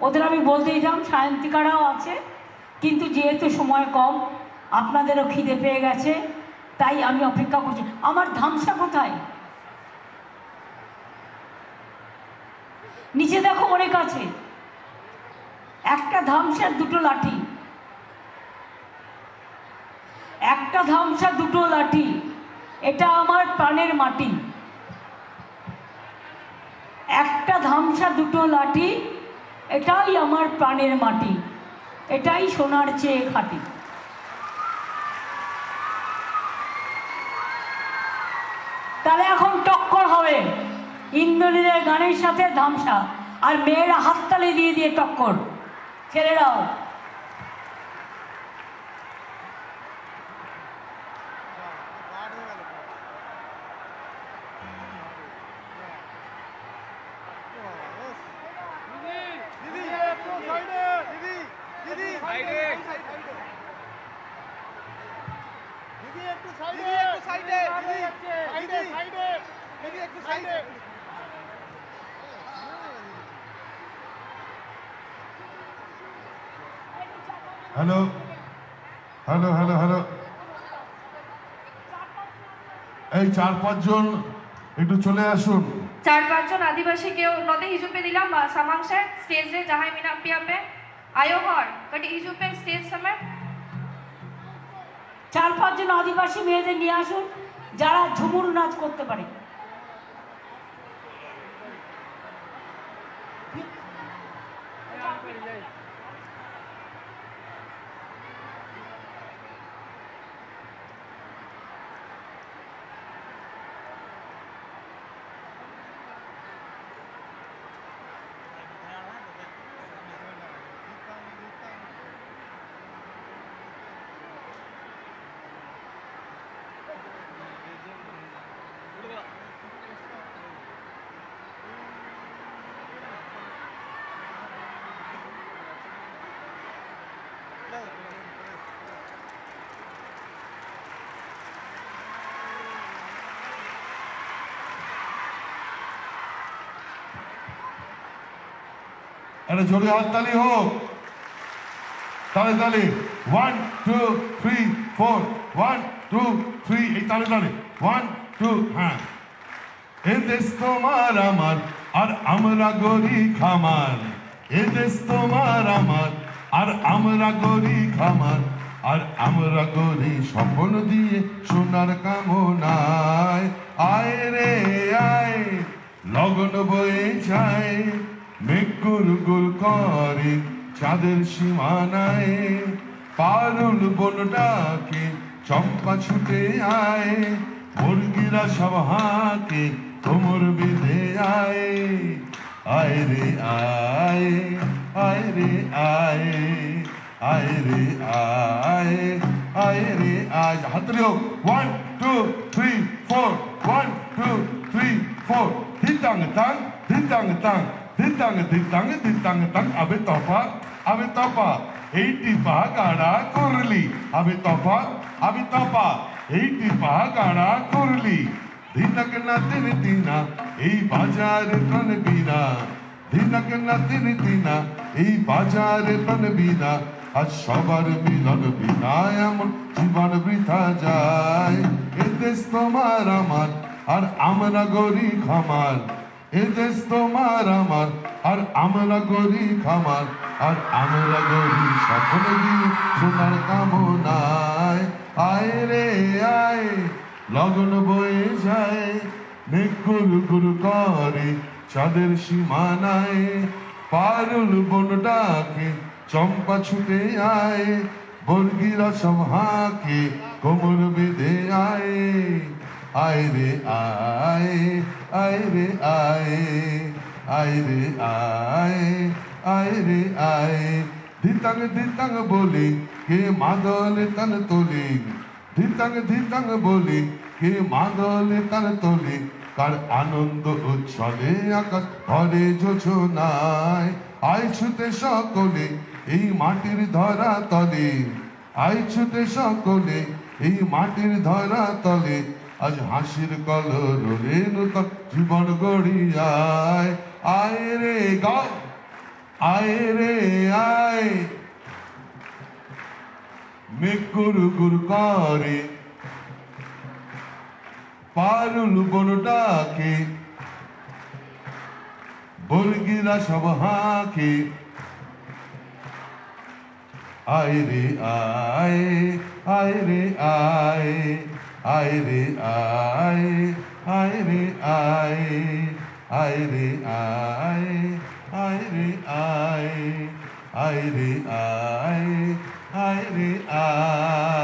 ওদের আমি বলতেই যাম, সায়ন্তিকারাও আছে, কিন্তু যেহেতু সময় কম, আপনাদেরও খিদে পেয়ে গেছে, তাই আমি অপেক্ষা করছি। আমার ধামসা কোথায়? নিচে দেখো, অনেক আছে। একটা ধামসার দুটো লাঠি, একটা ধামসা দুটো লাঠি, এটা আমার প্রাণের মাটি। একটা ধামসা দুটো লাঠি, এটাই আমার প্রাণের মাটি, এটাই সোনার চেয়ে খাঁটি। তাহলে এখন টক্কর হবে ইন্দ্রনীলের গানের সাথে ধামসা, আর মেয়েরা হাততালি দিয়ে দিয়ে টক্কর। ছেলেরাও হ্যালো হ্যালো হ্যালো হ্যালো, এই 4-5 জন একটু চলে আসুন। 4-5 জন आदिवासी के नदे हिजू पे दिला सामांग से स्टेज रे जहां मिना पिया पे आयो हर कटी हिजू पे स्टेज समय 4-5 জন আদিবাসী মেয়েদের নিয়ে আসুন, যারা ঝুমুর নাচ করতে পারে। একটা জোরে হাততালি হোক, তালে তালে 1 2 3 4 1 2 3, এই তালে তালে 1 2। হ্যাঁ, এ দেশ তোমার আমার আর আমরা গরি খামার, এ দেশ তোমার আমার আর আমরা গরি খামার, আর আমরা গরি স্বপ্ন দিয়ে সোনার কামনায়। আয় রে আয়, লগন বয়ে যায়, মেঘ গুল গুল করে চাঁদের সীমানায়, পারুল বন ডাকে চম্পা ছুটে আয়, মুরগিরা সব হাঁকে কোমর বেঁধে আয়। আয় রে আয়, আয় রে আয়, আয় রে আয়, আয় রে আয়। হাততালি হোক, 1 2 3 4 1 2 3 4। ধিতাং তাং ধিতাং তাং ধিতাং ধিতাং ধিতাং তাং। আবে তফা আবে তফা, এইটি পা গাড়া করলি, আবে তফা আবে তফা, এইটি পা গাড়া করলি। ধিনক না তিন তিনা এই বাজারে প্রাণ বিনা, ধিনক না তিন তিনা এই বাজারে প্রাণ বিনা, আজ সবার মিলন বিনা এমন জীবন বৃথা যায়। এ দেশ তোমার আমার আর আমরা গরি খামার, এ দেশ তোমার আমার আর আমরা গরি খামার, আর আমরা গরি সকল দিয়ে সোনার কামনায়। আয় রে আয়, লগন বয়ে যায়, মেঘ গুল গুল করে চাঁদের সীমানায়, পারুল বন ডাকে চম্পা ছুটে আয়, বর্গিরা সব হাঁকে কোমর বেঁধে আয়। আয় রে আয়, আয় রে আয়, আয় রে আয়, আয় রে আয়। ধিতাং ধিতাং বলে কে মাদলে তান তোলে, ধিতাং ধিতাং বলে কে মাদলে তান তোলে, কার আনন্দ উচ্ছলে আকাশ ভরে যোজনায়। আয় ছুতে সকলে এই মাটির ধরা তলে, আয় ছুতে সকলে এই মাটির ধরা তলে, আজ হাসির কলরবে নূতন জীবন গড়িয়ায়। আয় রে গাও আয় রে আয় মেঘ গুরু গুরু করে পারুল বনটাকে বর্গিরা সব হাঁকে আয় রে আয় আয় রে আয় আয় রে আয় আয় রে আয় আয় রে আয় আয় রে আয় আয় রে আয় আয় রে আয়